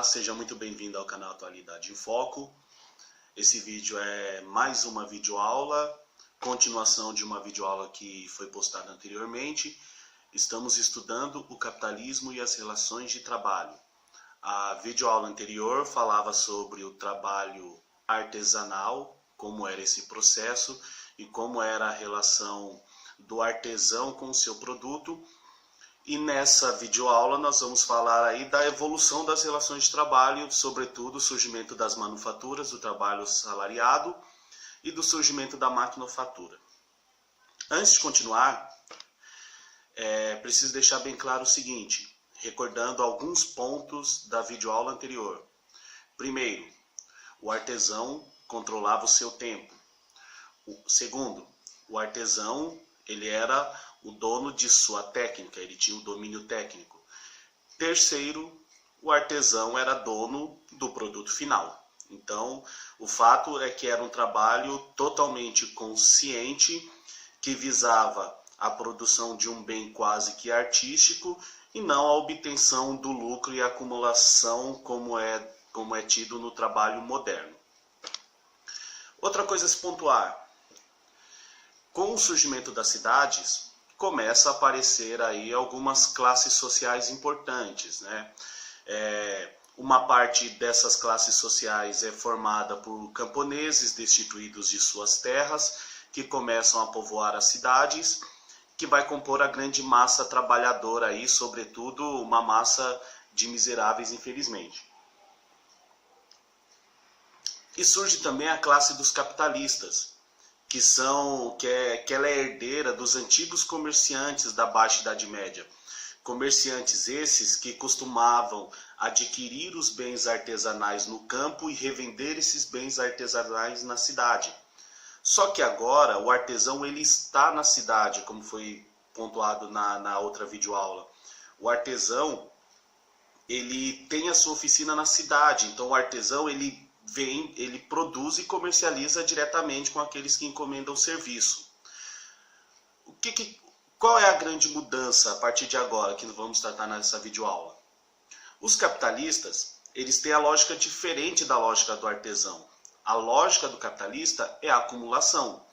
Seja muito bem-vindo ao canal Atualidade em Foco. Esse vídeo é mais uma videoaula, continuação de uma videoaula que foi postada anteriormente. Estamos estudando o capitalismo e as relações de trabalho. A videoaula anterior falava sobre o trabalho artesanal, como era esse processo e como era a relação do artesão com o seu produto. E nessa videoaula nós vamos falar aí da evolução das relações de trabalho, sobretudo o surgimento das manufaturas, do trabalho salariado e do surgimento da maquinofatura. Antes de continuar, preciso deixar bem claro o seguinte, recordando alguns pontos da videoaula anterior. Primeiro, o artesão controlava o seu tempo. Segundo, o artesão ele era o dono de sua técnica, ele tinha o domínio técnico. Terceiro, o artesão era dono do produto final. Então, o fato é que era um trabalho totalmente consciente, que visava a produção de um bem quase que artístico e não a obtenção do lucro e a acumulação como é tido no trabalho moderno. Outra coisa a se pontuar, com o surgimento das cidades, começa a aparecer aí algumas classes sociais importantes, né? Uma parte dessas classes sociais é formada por camponeses destituídos de suas terras, que começam a povoar as cidades, que vai compor a grande massa trabalhadora aí, sobretudo uma massa de miseráveis, infelizmente. E surge também a classe dos capitalistas, que ela é herdeira dos antigos comerciantes da Baixa Idade Média. Comerciantes esses que costumavam adquirir os bens artesanais no campo e revender esses bens artesanais na cidade. Só que agora o artesão ele está na cidade, como foi pontuado na outra videoaula. O artesão ele tem a sua oficina na cidade, então o artesão ele produz e comercializa diretamente com aqueles que encomendam o serviço. Qual é a grande mudança a partir de agora que vamos tratar nessa videoaula? Os capitalistas, eles têm a lógica diferente da lógica do artesão. A lógica do capitalista é a acumulação.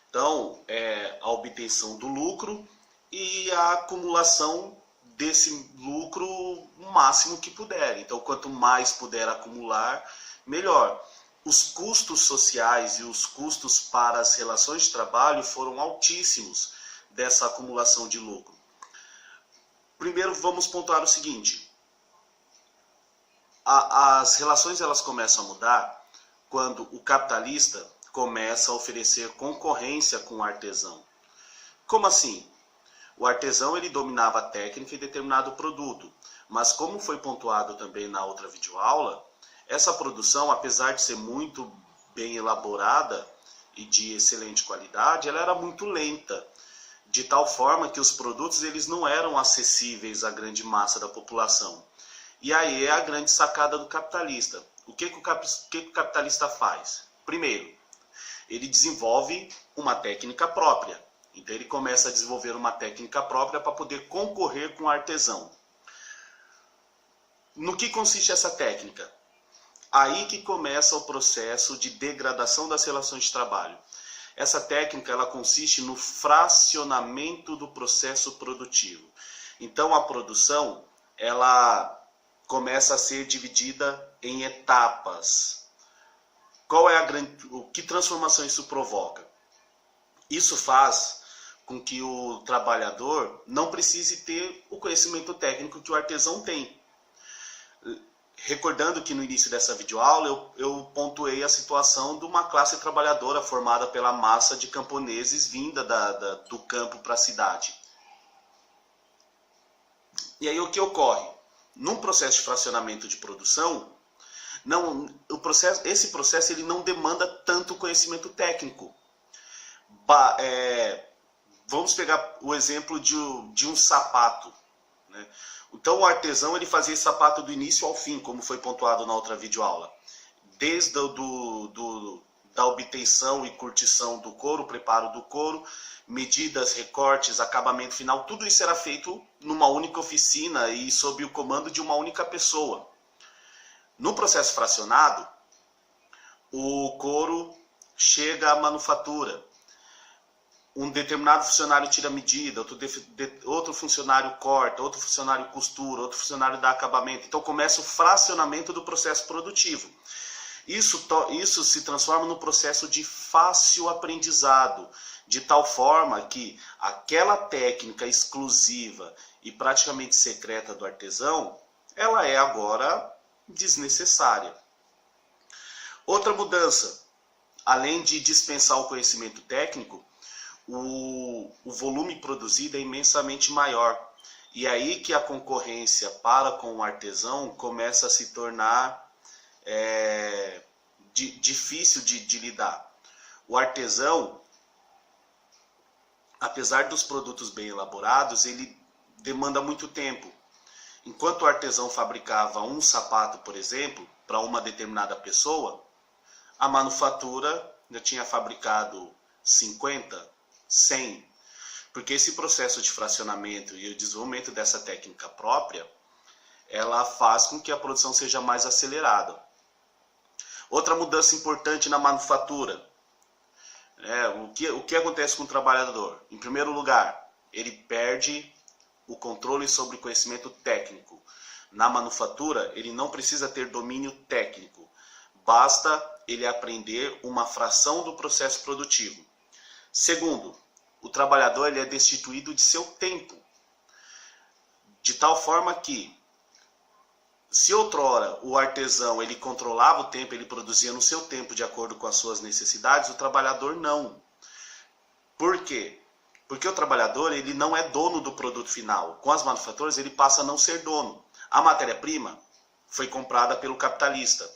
Então, é a obtenção do lucro e a acumulação desse lucro o máximo que puder. Então, quanto mais puder acumular, melhor. Os custos sociais e os custos para as relações de trabalho foram altíssimos dessa acumulação de lucro. Primeiro vamos pontuar o seguinte, as relações elas começam a mudar quando o capitalista começa a oferecer concorrência com o artesão. Como assim? O artesão ele dominava a técnica em determinado produto, mas como foi pontuado também na outra videoaula, essa produção, apesar de ser muito bem elaborada e de excelente qualidade, ela era muito lenta, de tal forma que os produtos eles não eram acessíveis à grande massa da população. E aí é a grande sacada do capitalista. O que o capitalista faz? Primeiro, ele desenvolve uma técnica própria. Então ele começa a desenvolver uma técnica própria para poder concorrer com o artesão. No que consiste essa técnica? Aí que começa o processo de degradação das relações de trabalho. Essa técnica ela consiste no fracionamento do processo produtivo. Então a produção ela começa a ser dividida em etapas. Que transformação isso provoca? Isso faz com que o trabalhador não precise ter o conhecimento técnico que o artesão tem. Recordando que no início dessa videoaula eu pontuei a situação de uma classe trabalhadora formada pela massa de camponeses vinda do campo para a cidade. E aí o que ocorre? Num processo de fracionamento de produção, esse processo ele não demanda tanto conhecimento técnico. Vamos pegar o exemplo de um sapato, né? Então o artesão ele fazia esse sapato do início ao fim, como foi pontuado na outra videoaula. Desde da obtenção e curtição do couro, preparo do couro, medidas, recortes, acabamento final, tudo isso era feito numa única oficina e sob o comando de uma única pessoa. No processo fracionado, o couro chega à manufatura. Um determinado funcionário tira a medida, outro funcionário corta, outro funcionário costura, outro funcionário dá acabamento. Então começa o fracionamento do processo produtivo. Isso se transforma no processo de fácil aprendizado, de tal forma que aquela técnica exclusiva e praticamente secreta do artesão, ela é agora desnecessária. Outra mudança, além de dispensar o conhecimento técnico, o volume produzido é imensamente maior. E aí que a concorrência para com o artesão começa a se tornar difícil de lidar. O artesão, apesar dos produtos bem elaborados, ele demanda muito tempo. Enquanto o artesão fabricava um sapato, por exemplo, para uma determinada pessoa, a manufatura já tinha fabricado 50, 100, porque esse processo de fracionamento e o desenvolvimento dessa técnica própria, ela faz com que a produção seja mais acelerada. Outra mudança importante na manufatura, o que acontece com o trabalhador? Em primeiro lugar, ele perde o controle sobre o conhecimento técnico. Na manufatura, ele não precisa ter domínio técnico, basta ele aprender uma fração do processo produtivo. Segundo, o trabalhador ele é destituído de seu tempo, de tal forma que, se outrora o artesão ele controlava o tempo, ele produzia no seu tempo de acordo com as suas necessidades, o trabalhador não. Por quê? Porque o trabalhador ele não é dono do produto final. Com as manufaturas ele passa a não ser dono. A matéria-prima foi comprada pelo capitalista.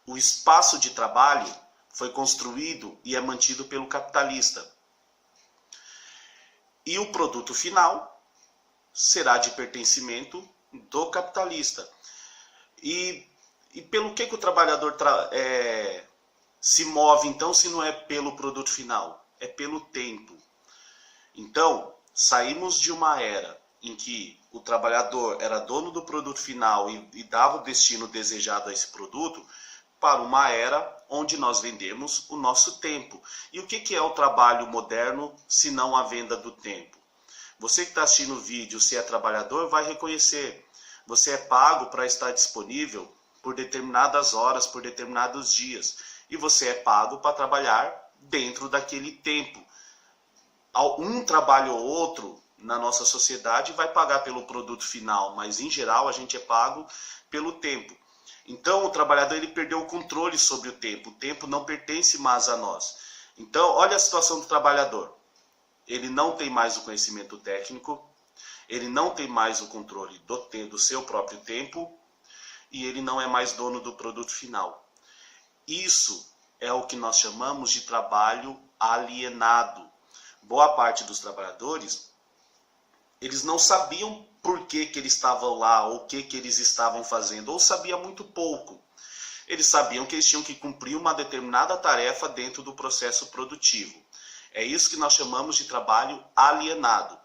O espaço de trabalho foi construído e é mantido pelo capitalista. E o produto final será de pertencimento do capitalista. E pelo que o trabalhador se move, então, se não é pelo produto final? É pelo tempo. Então, saímos de uma era em que o trabalhador era dono do produto final e dava o destino desejado a esse produto, para uma era onde nós vendemos o nosso tempo. E o que é o trabalho moderno, se não a venda do tempo? Você que está assistindo o vídeo, se é trabalhador, vai reconhecer. Você é pago para estar disponível por determinadas horas, por determinados dias. E você é pago para trabalhar dentro daquele tempo. Um trabalho ou outro na nossa sociedade vai pagar pelo produto final, mas em geral a gente é pago pelo tempo. Então o trabalhador ele perdeu o controle sobre o tempo não pertence mais a nós. Então olha a situação do trabalhador, ele não tem mais o conhecimento técnico, ele não tem mais o controle do seu próprio tempo e ele não é mais dono do produto final. Isso é o que nós chamamos de trabalho alienado. Boa parte dos trabalhadores, eles não sabiam por que eles estavam lá, ou o que eles estavam fazendo, ou sabia muito pouco. Eles sabiam que eles tinham que cumprir uma determinada tarefa dentro do processo produtivo. É isso que nós chamamos de trabalho alienado.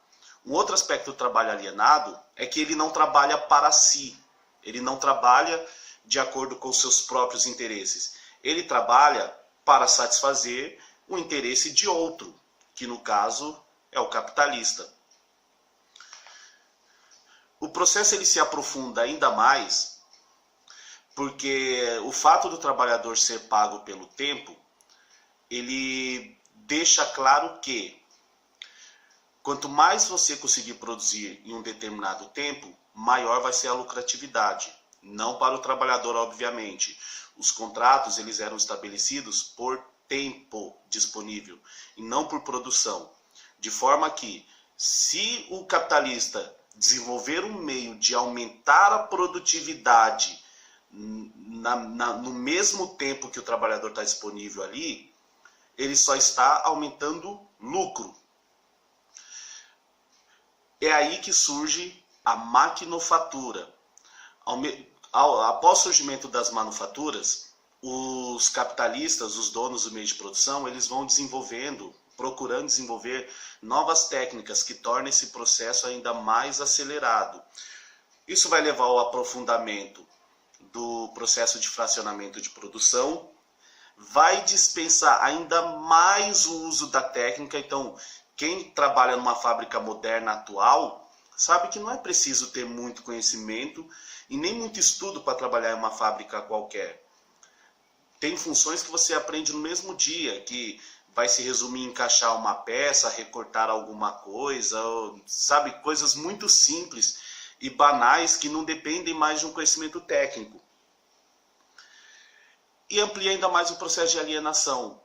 Um outro aspecto do trabalho alienado é que ele não trabalha para si. Ele não trabalha de acordo com seus próprios interesses. Ele trabalha para satisfazer o interesse de outro, que no caso é o capitalista. O processo ele se aprofunda ainda mais porque o fato do trabalhador ser pago pelo tempo, ele deixa claro que quanto mais você conseguir produzir em um determinado tempo, maior vai ser a lucratividade. Não para o trabalhador, obviamente. Os contratos eles eram estabelecidos por tempo disponível e não por produção. De forma que, se o capitalista desenvolver um meio de aumentar a produtividade no mesmo tempo que o trabalhador está disponível ali, ele só está aumentando lucro. É aí que surge a maquinofatura. Após o surgimento das manufaturas, os capitalistas, os donos do meio de produção, eles vão procurando desenvolver novas técnicas que tornem esse processo ainda mais acelerado. Isso vai levar ao aprofundamento do processo de fracionamento de produção, vai dispensar ainda mais o uso da técnica. Então, quem trabalha numa fábrica moderna atual, sabe que não é preciso ter muito conhecimento e nem muito estudo para trabalhar em uma fábrica qualquer. Tem funções que você aprende no mesmo dia, que vai se resumir em encaixar uma peça, recortar alguma coisa, sabe, coisas muito simples e banais que não dependem mais de um conhecimento técnico. E amplia ainda mais o processo de alienação.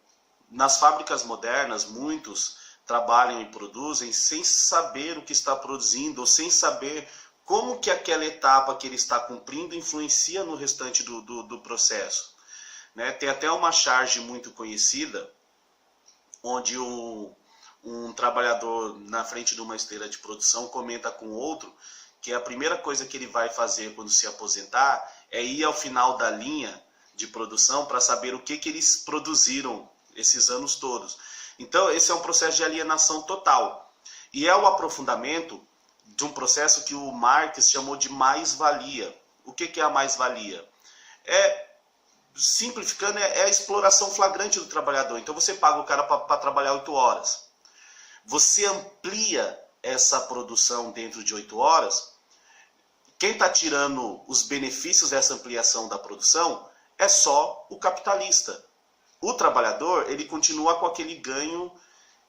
Nas fábricas modernas, muitos trabalham e produzem sem saber o que está produzindo, ou sem saber como que aquela etapa que ele está cumprindo influencia no restante do processo. Né? Tem até uma charge muito conhecida, onde um trabalhador na frente de uma esteira de produção comenta com outro que a primeira coisa que ele vai fazer quando se aposentar é ir ao final da linha de produção para saber o que eles produziram esses anos todos. Então, esse é um processo de alienação total. E é o aprofundamento de um processo que o Marx chamou de mais-valia. O que é a mais-valia? Simplificando, é a exploração flagrante do trabalhador. Então, você paga o cara para trabalhar 8 horas. Você amplia essa produção dentro de 8 horas. Quem está tirando os benefícios dessa ampliação da produção é só o capitalista. O trabalhador, ele continua com aquele ganho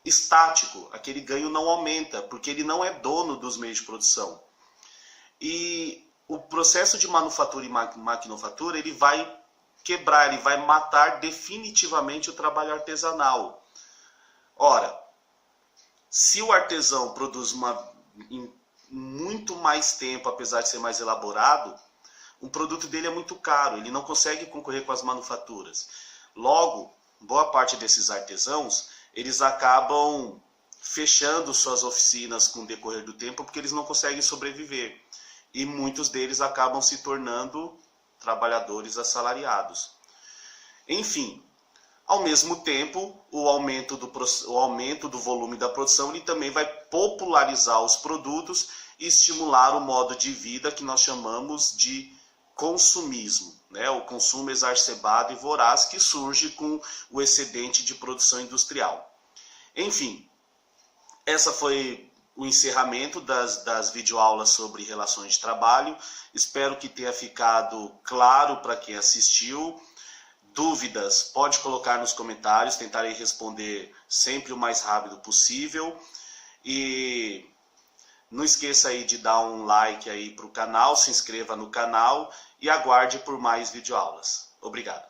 estático, aquele ganho não aumenta, porque ele não é dono dos meios de produção. E o processo de manufatura e maquinofatura, ele vai quebrar, ele vai matar definitivamente o trabalho artesanal. Ora, se o artesão produz em muito mais tempo, apesar de ser mais elaborado, o produto dele é muito caro, ele não consegue concorrer com as manufaturas. Logo, boa parte desses artesãos, eles acabam fechando suas oficinas com o decorrer do tempo porque eles não conseguem sobreviver. E muitos deles acabam se tornando trabalhadores assalariados. Enfim, ao mesmo tempo, o aumento do volume da produção ele também vai popularizar os produtos e estimular o modo de vida que nós chamamos de consumismo, né? O consumo exacerbado e voraz que surge com o excedente de produção industrial. Enfim, essa foi o encerramento das videoaulas sobre relações de trabalho. Espero que tenha ficado claro para quem assistiu. Dúvidas, pode colocar nos comentários, tentarei responder sempre o mais rápido possível. E não esqueça aí de dar um like aí para o canal, se inscreva no canal e aguarde por mais videoaulas. Obrigado.